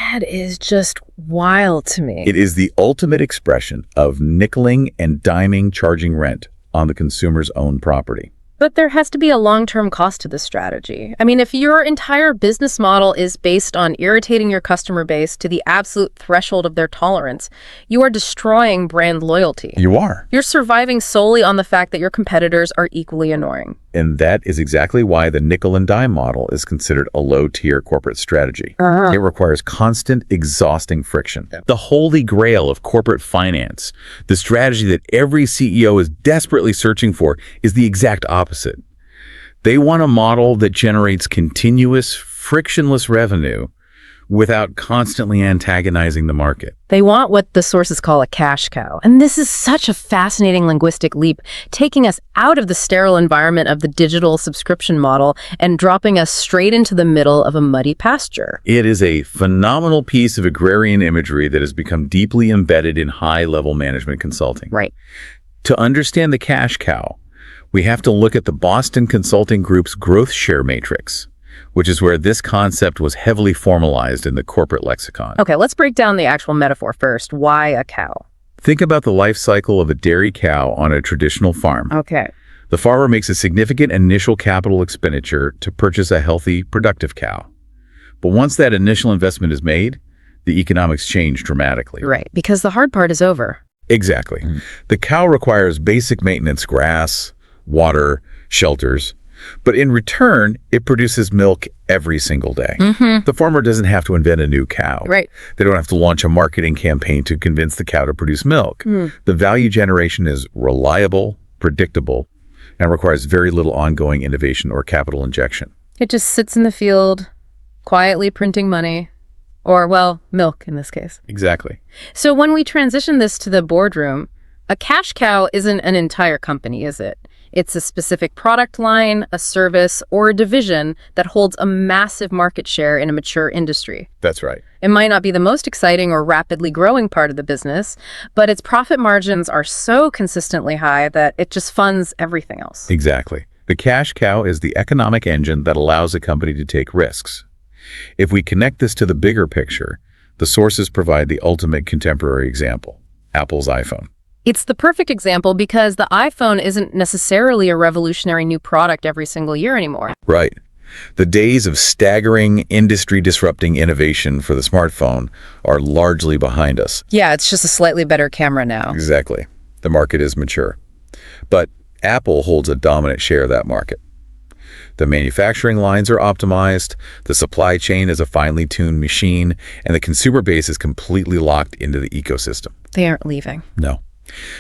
That is just wild to me. It is the ultimate expression of nickeling and diming charging rent on the consumer's own property. But there has to be a long-term cost to this strategy. I mean, if your entire business model is based on irritating your customer base to the absolute threshold of their tolerance, you are destroying brand loyalty. You are. You're surviving solely on the fact that your competitors are equally annoying. And that is exactly why the nickel and dime model is considered a low-tier corporate strategy. It requires constant, exhausting friction. The holy grail of corporate finance, the strategy that every CEO is desperately searching for, is the exact opposite. They want a model that generates continuous, frictionless revenue without constantly antagonizing the market. They want what the sources call a cash cow. And this is such a fascinating linguistic leap, taking us out of the sterile environment of the digital subscription model and dropping us straight into the middle of a muddy pasture. It is a phenomenal piece of agrarian imagery that has become deeply embedded in high-level management consulting. Right. To understand the cash cow, we have to look at the Boston Consulting Group's growth share matrix, which is where this concept was heavily formalized in the corporate lexicon. Okay, let's break down the actual metaphor first. Why a cow? Think about the life cycle of a dairy cow on a traditional farm. Okay. The farmer makes a significant initial capital expenditure to purchase a healthy, productive cow. But once that initial investment is made, the economics change dramatically. Right, because the hard part is over. Exactly. The cow requires basic maintenance, grass, water, shelters, but in return, it produces milk every single day. The farmer doesn't have to invent a new cow. Right. They don't have to launch a marketing campaign to convince the cow to produce milk. The value generation is reliable, predictable, and requires very little ongoing innovation or capital injection. It just sits in the field, quietly printing money, or, well, milk in this case. Exactly. So when we transition this to the boardroom, a cash cow isn't an entire company, is it? It's a specific product line, a service, or a division that holds a massive market share in a mature industry. That's right. It might not be the most exciting or rapidly growing part of the business, but its profit margins are so consistently high that it just funds everything else. Exactly. The cash cow is the economic engine that allows a company to take risks. If we connect this to the bigger picture, the sources provide the ultimate contemporary example, Apple's iPhone. It's the perfect example because the iPhone isn't necessarily a revolutionary new product every single year anymore. Right. The days of staggering, industry-disrupting innovation for the smartphone are largely behind us. Yeah, it's just a slightly better camera now. Exactly. The market is mature. But Apple holds a dominant share of that market. The manufacturing lines are optimized, the supply chain is a finely tuned machine, and the consumer base is completely locked into the ecosystem. They aren't leaving. No.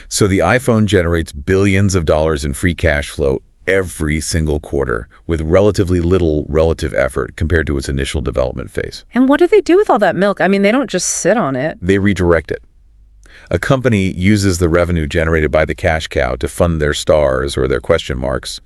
So the iPhone generates billions of dollars in free cash flow every single quarter with relatively little relative effort compared to its initial development phase. And what do they do with all that milk? I mean, they don't just sit on it. They redirect it. A company uses the revenue generated by the cash cow to fund their stars or their question marks,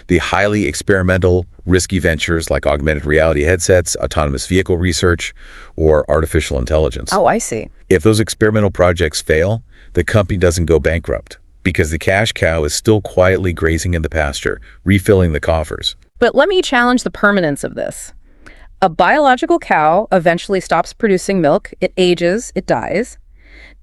the highly experimental, risky ventures like augmented reality headsets, autonomous vehicle research, or artificial intelligence. Oh, I see. If those experimental projects fail, the company doesn't go bankrupt because the cash cow is still quietly grazing in the pasture, refilling the coffers. But let me challenge the permanence of this. A biological cow eventually stops producing milk, it ages, it dies.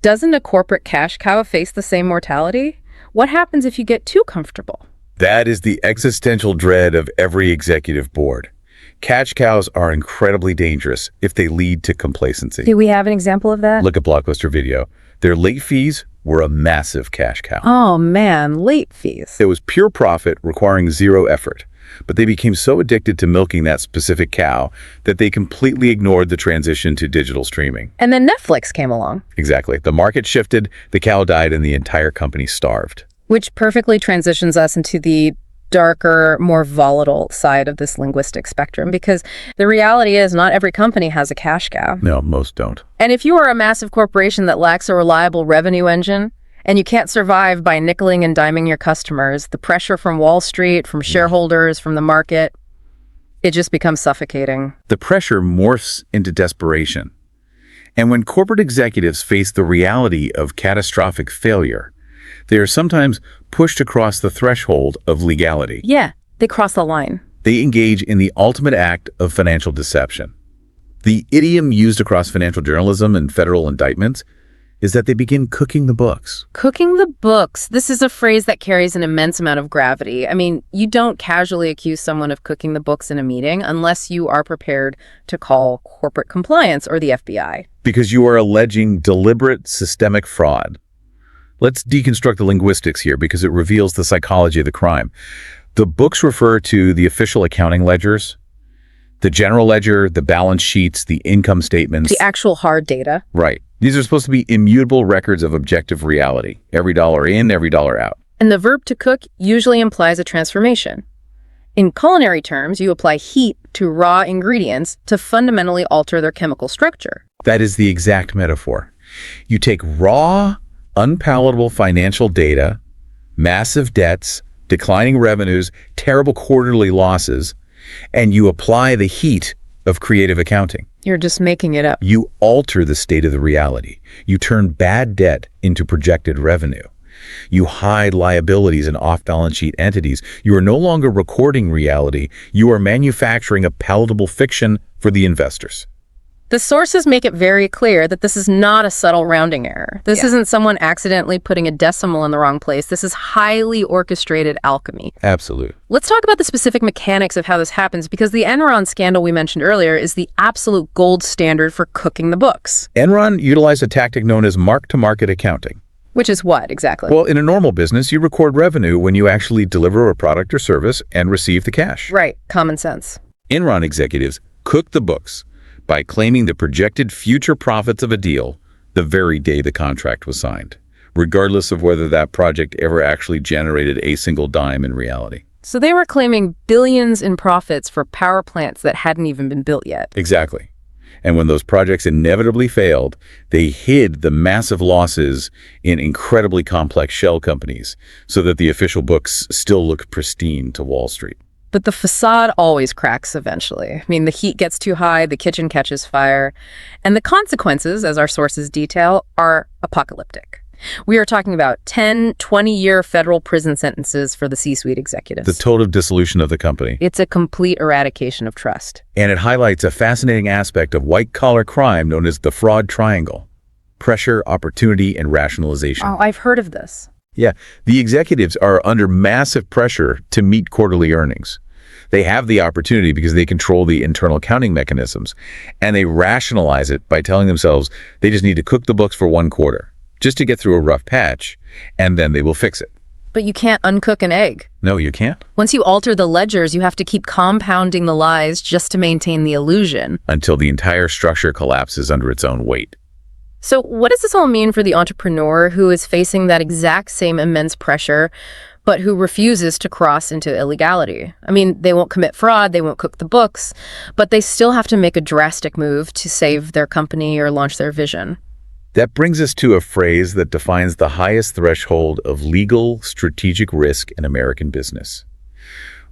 Doesn't a corporate cash cow face the same mortality? What happens if you get too comfortable? That is the existential dread of every executive board. Cash cows are incredibly dangerous if they lead to complacency. Do we have an example of that? Look at Blockbuster Video. Their late fees were a massive cash cow. Oh man, late fees. It was pure profit requiring zero effort. But they became so addicted to milking that specific cow that they completely ignored the transition to digital streaming. And then Netflix came along. Exactly. The market shifted, the cow died, and the entire company starved. Which perfectly transitions us into the darker, more volatile side of this linguistic spectrum, because the reality is not every company has a cash cow. No, most don't. And if you are a massive corporation that lacks a reliable revenue engine, and you can't survive by nickeling and diming your customers, the pressure from Wall Street, from shareholders, from the market, it just becomes suffocating. The pressure morphs into desperation. And when corporate executives face the reality of catastrophic failure, they are sometimes pushed across the threshold of legality. Yeah, they cross the line. They engage in the ultimate act of financial deception. The idiom used across financial journalism and federal indictments is that they begin cooking the books. Cooking the books. This is a phrase that carries an immense amount of gravity. I mean, you don't casually accuse someone of cooking the books in a meeting unless you are prepared to call corporate compliance or the FBI. Because you are alleging deliberate systemic fraud. Let's deconstruct the linguistics here because it reveals the psychology of the crime. The books refer to the official accounting ledgers, the general ledger, the balance sheets, the income statements. The actual hard data. Right. These are supposed to be immutable records of objective reality. Every dollar in, every dollar out. And the verb to cook usually implies a transformation. In culinary terms, you apply heat to raw ingredients to fundamentally alter their chemical structure. That is the exact metaphor. You take raw, unpalatable financial data, massive debts, declining revenues, terrible quarterly losses, and you apply the heat of creative accounting. You're just making it up. You alter the state of the reality. You turn bad debt into projected revenue. You hide liabilities in off-balance sheet entities. You are no longer recording reality. You are manufacturing a palatable fiction for the investors. The sources make it very clear that this is not a subtle rounding error. This isn't someone accidentally putting a decimal in the wrong place. This is highly orchestrated alchemy. Absolute. Let's talk about the specific mechanics of how this happens, because the Enron scandal we mentioned earlier is the absolute gold standard for cooking the books. Enron utilized a tactic known as mark-to-market accounting. Which is what, exactly? Well, in a normal business, you record revenue when you actually deliver a product or service and receive the cash. Right. Common sense. Enron executives cooked the books by claiming the projected future profits of a deal the very day the contract was signed, regardless of whether that project ever actually generated a single dime in reality. So they were claiming billions in profits for power plants that hadn't even been built yet. Exactly. And when those projects inevitably failed, they hid the massive losses in incredibly complex shell companies so that the official books still look pristine to Wall Street. But the facade always cracks eventually. I mean, the heat gets too high, the kitchen catches fire, and the consequences, as our sources detail, are apocalyptic. We are talking about 10, 20-year federal prison sentences for the C-suite executives. The total dissolution of the company. It's a complete eradication of trust. And it highlights a fascinating aspect of white-collar crime known as the fraud triangle: pressure, opportunity, and rationalization. Oh, I've heard of this. Yeah, the executives are under massive pressure to meet quarterly earnings. They have the opportunity because they control the internal accounting mechanisms, and they rationalize it by telling themselves they just need to cook the books for one quarter, just to get through a rough patch, and then they will fix it. But you can't uncook an egg. No, you can't. Once you alter the ledgers, you have to keep compounding the lies just to maintain the illusion. Until the entire structure collapses under its own weight. So what does this all mean for the entrepreneur who is facing that exact same immense pressure, but who refuses to cross into illegality? I mean, they won't commit fraud, they won't cook the books, but they still have to make a drastic move to save their company or launch their vision. That brings us to a phrase that defines the highest threshold of legal strategic risk in American business.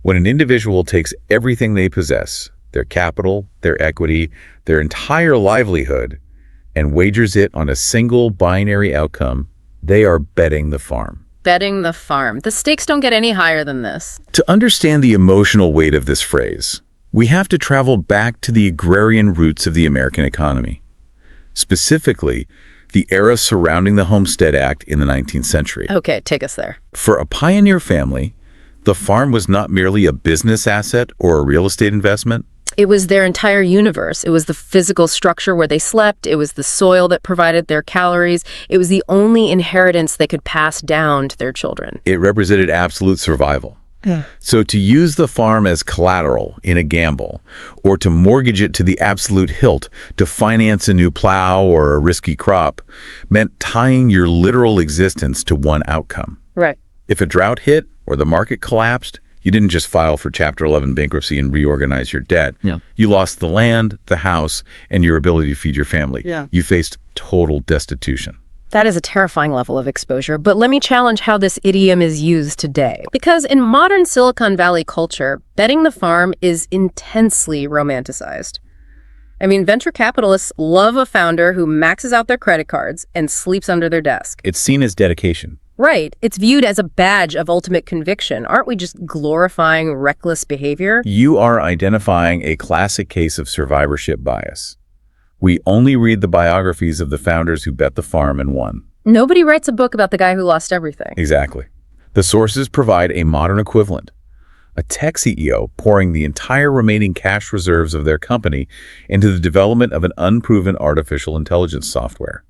When an individual takes everything they possess, their capital, their equity, their entire livelihood, and wagers it on a single binary outcome, they are betting the farm. Betting the farm. The stakes don't get any higher than this. To understand the emotional weight of this phrase, we have to travel back to the agrarian roots of the American economy. Specifically, the era surrounding the Homestead Act in the 19th century. Okay, take us there. For a pioneer family, the farm was not merely a business asset or a real estate investment. It was their entire universe. It was the physical structure where they slept. It was the soil that provided their calories. It was the only inheritance they could pass down to their children. It represented absolute survival. Yeah. So to use the farm as collateral in a gamble, or to mortgage it to the absolute hilt to finance a new plow or a risky crop, meant tying your literal existence to one outcome. Right. If a drought hit or the market collapsed, you didn't just file for Chapter 11 bankruptcy and reorganize your debt. Yeah. You lost the land, the house, and your ability to feed your family. Yeah. You faced total destitution. That is a terrifying level of exposure, but let me challenge how this idiom is used today. Because in modern Silicon Valley culture, betting the farm is intensely romanticized. I mean, venture capitalists love a founder who maxes out their credit cards and sleeps under their desk. It's seen as dedication. Right. It's viewed as a badge of ultimate conviction. Aren't we just glorifying reckless behavior? You are identifying a classic case of survivorship bias. We only read the biographies of the founders who bet the farm and won. Nobody writes a book about the guy who lost everything. Exactly. The sources provide a modern equivalent. A tech CEO pouring the entire remaining cash reserves of their company into the development of an unproven artificial intelligence software.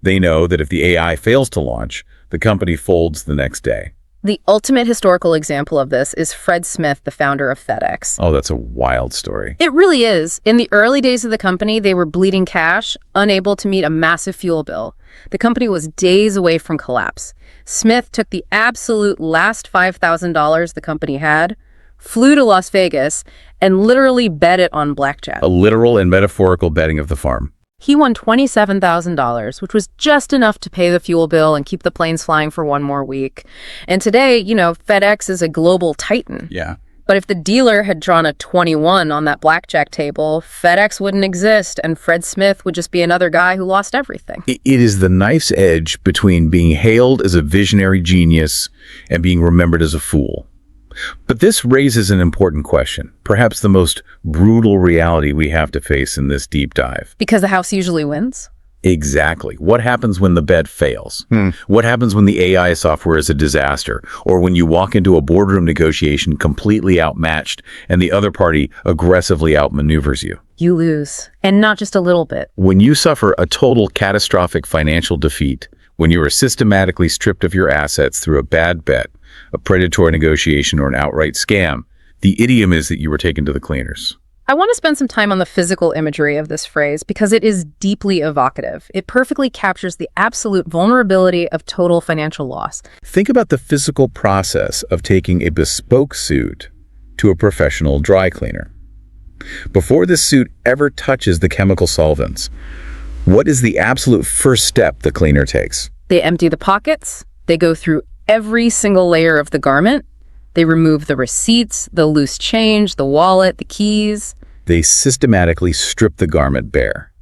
They know that if the AI fails to launch, the company folds the next day. The ultimate historical example of this is Fred Smith, the founder of FedEx. Oh, that's a wild story. It really is. In the early days of the company, they were bleeding cash, unable to meet a massive fuel bill. The company was days away from collapse. Smith took the absolute last $5,000 the company had, flew to Las Vegas, and literally bet it on blackjack. A literal and metaphorical betting of the farm. He won $27,000, which was just enough to pay the fuel bill and keep the planes flying for one more week. And today, FedEx is a global titan. Yeah. But if the dealer had drawn a 21 on that blackjack table, FedEx wouldn't exist, and Fred Smith would just be another guy who lost everything. It is the knife's edge between being hailed as a visionary genius and being remembered as a fool. But this raises an important question, perhaps the most brutal reality we have to face in this deep dive. Because the house usually wins? Exactly. What happens when the bet fails? What happens when the AI software is a disaster? Or when you walk into a boardroom negotiation completely outmatched and the other party aggressively outmaneuvers you? You lose. And not just a little bit. When you suffer a total catastrophic financial defeat, when you are systematically stripped of your assets through a bad bet, a predatory negotiation, or an outright scam, the idiom is that you were taken to the cleaners. I want to spend some time on the physical imagery of this phrase because it is deeply evocative. It perfectly captures the absolute vulnerability of total financial loss. Think about the physical process of taking a bespoke suit to a professional dry cleaner. Before this suit ever touches the chemical solvents, what is the absolute first step the cleaner takes? They empty the pockets. They go through every single layer of the garment. They remove the receipts, the loose change, the wallet, the keys. They systematically strip the garment bare.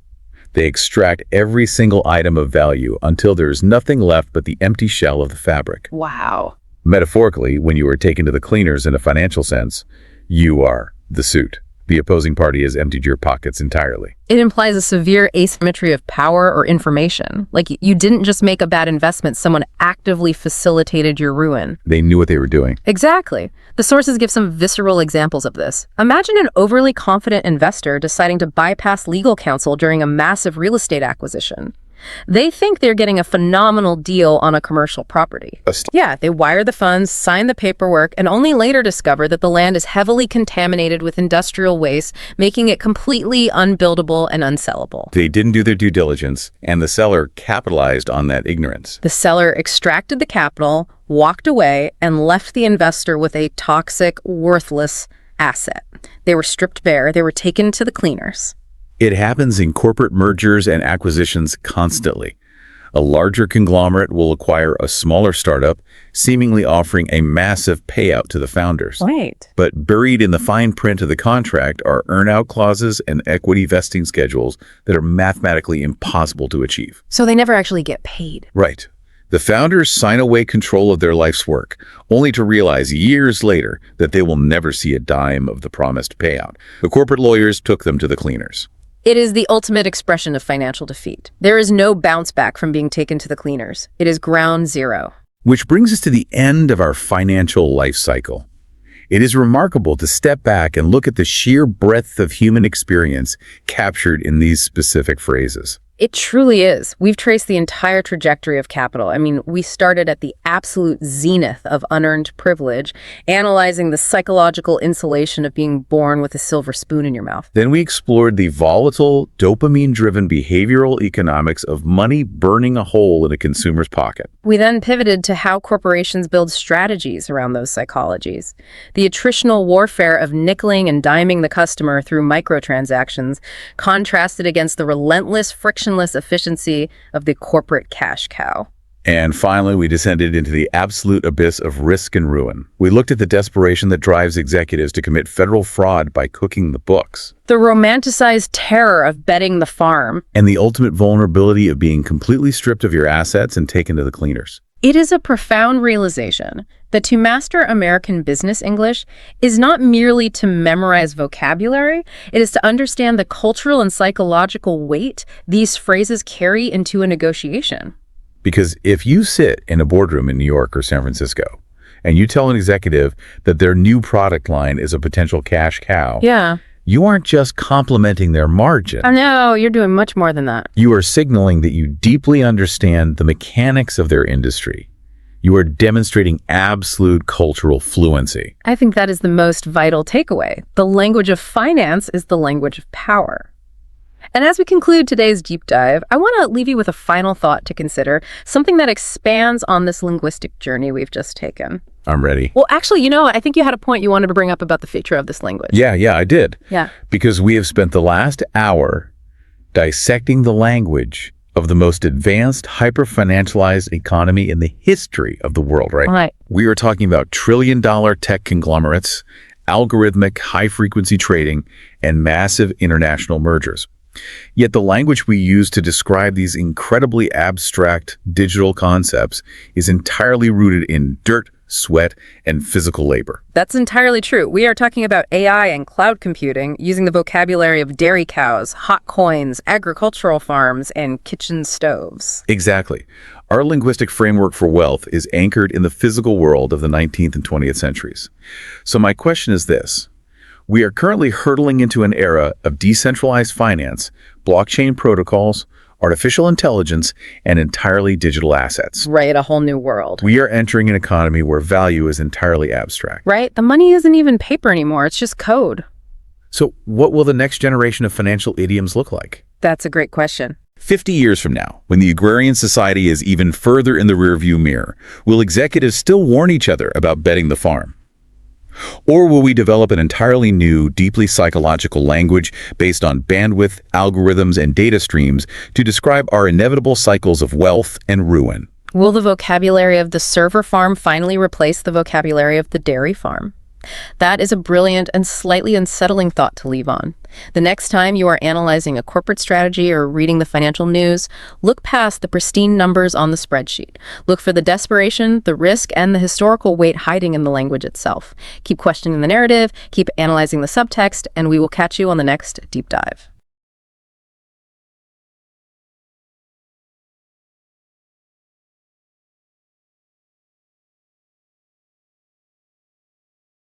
They extract every single item of value until there is nothing left but the empty shell of the fabric. Wow. Metaphorically, when you are taken to the cleaners in a financial sense, you are the suit. The opposing party has emptied your pockets entirely. It implies a severe asymmetry of power or information. Like you didn't just make a bad investment, someone actively facilitated your ruin. They knew what they were doing. Exactly. The sources give some visceral examples of this. Imagine an overly confident investor deciding to bypass legal counsel during a massive real estate acquisition. They think they're getting a phenomenal deal on a commercial property. Yeah, they wire the funds, sign the paperwork, and only later discover that the land is heavily contaminated with industrial waste, making it completely unbuildable and unsellable. They didn't do their due diligence, and the seller capitalized on that ignorance. The seller extracted the capital, walked away, and left the investor with a toxic, worthless asset. They were stripped bare. They were taken to the cleaners. It happens in corporate mergers and acquisitions constantly. A larger conglomerate will acquire a smaller startup, seemingly offering a massive payout to the founders. Right. But buried in the fine print of the contract are earn-out clauses and equity vesting schedules that are mathematically impossible to achieve. So they never actually get paid. Right. The founders sign away control of their life's work, only to realize years later that they will never see a dime of the promised payout. The corporate lawyers took them to the cleaners. It is the ultimate expression of financial defeat. There is no bounce back from being taken to the cleaners. It is ground zero. Which brings us to the end of our financial life cycle. It is remarkable to step back and look at the sheer breadth of human experience captured in these specific phrases. It truly is. We've traced the entire trajectory of capital. I mean, we started at the absolute zenith of unearned privilege, analyzing the psychological insulation of being born with a silver spoon in your mouth. Then we explored the volatile, dopamine-driven behavioral economics of money burning a hole in a consumer's pocket. We then pivoted to how corporations build strategies around those psychologies. The attritional warfare of nickeling and diming the customer through microtransactions contrasted against the relentless frictionless efficiency of the corporate cash cow. And finally, we descended into the absolute abyss of risk and ruin. We looked at the desperation that drives executives to commit federal fraud by cooking the books. The romanticized terror of betting the farm. And the ultimate vulnerability of being completely stripped of your assets and taken to the cleaners. It is a profound realization that to master American business English is not merely to memorize vocabulary, it is to understand the cultural and psychological weight these phrases carry into a negotiation. Because if you sit in a boardroom in New York or San Francisco and you tell an executive that their new product line is a potential cash cow, Yeah. you aren't just complimenting their margin. Oh, no, you're doing much more than that. You are signaling that you deeply understand the mechanics of their industry. You are demonstrating absolute cultural fluency. I think that is the most vital takeaway. The language of finance is the language of power. And as we conclude today's deep dive, I want to leave you with a final thought to consider, something that expands on this linguistic journey we've just taken. I'm ready. Well, actually, you know, I think you had a point you wanted to bring up about the future of this language. Yeah, I did. Yeah. Because we have spent the last hour dissecting the language of the most advanced, hyper-financialized economy in the history of the world, right? Right. We are talking about trillion-dollar tech conglomerates, algorithmic high-frequency trading, and massive international mergers. Yet the language we use to describe these incredibly abstract digital concepts is entirely rooted in dirt, sweat, and physical labor. That's entirely true. We are talking about AI and cloud computing using the vocabulary of dairy cows, hot coins, agricultural farms, and kitchen stoves. Exactly. Our linguistic framework for wealth is anchored in the physical world of the 19th and 20th centuries. So my question is this. We are currently hurtling into an era of decentralized finance, blockchain protocols, artificial intelligence, and entirely digital assets. Right, a whole new world. We are entering an economy where value is entirely abstract. Right? The money isn't even paper anymore. It's just code. So what will the next generation of financial idioms look like? That's a great question. 50 years from now, when the agrarian society is even further in the rearview mirror, will executives still warn each other about betting the farm? Or will we develop an entirely new, deeply psychological language based on bandwidth, algorithms, and data streams to describe our inevitable cycles of wealth and ruin? Will the vocabulary of the server farm finally replace the vocabulary of the dairy farm? That is a brilliant and slightly unsettling thought to leave on. The next time you are analyzing a corporate strategy or reading the financial news, look past the pristine numbers on the spreadsheet. Look for the desperation, the risk, and the historical weight hiding in the language itself. Keep questioning the narrative, keep analyzing the subtext, and we will catch you on the next deep dive.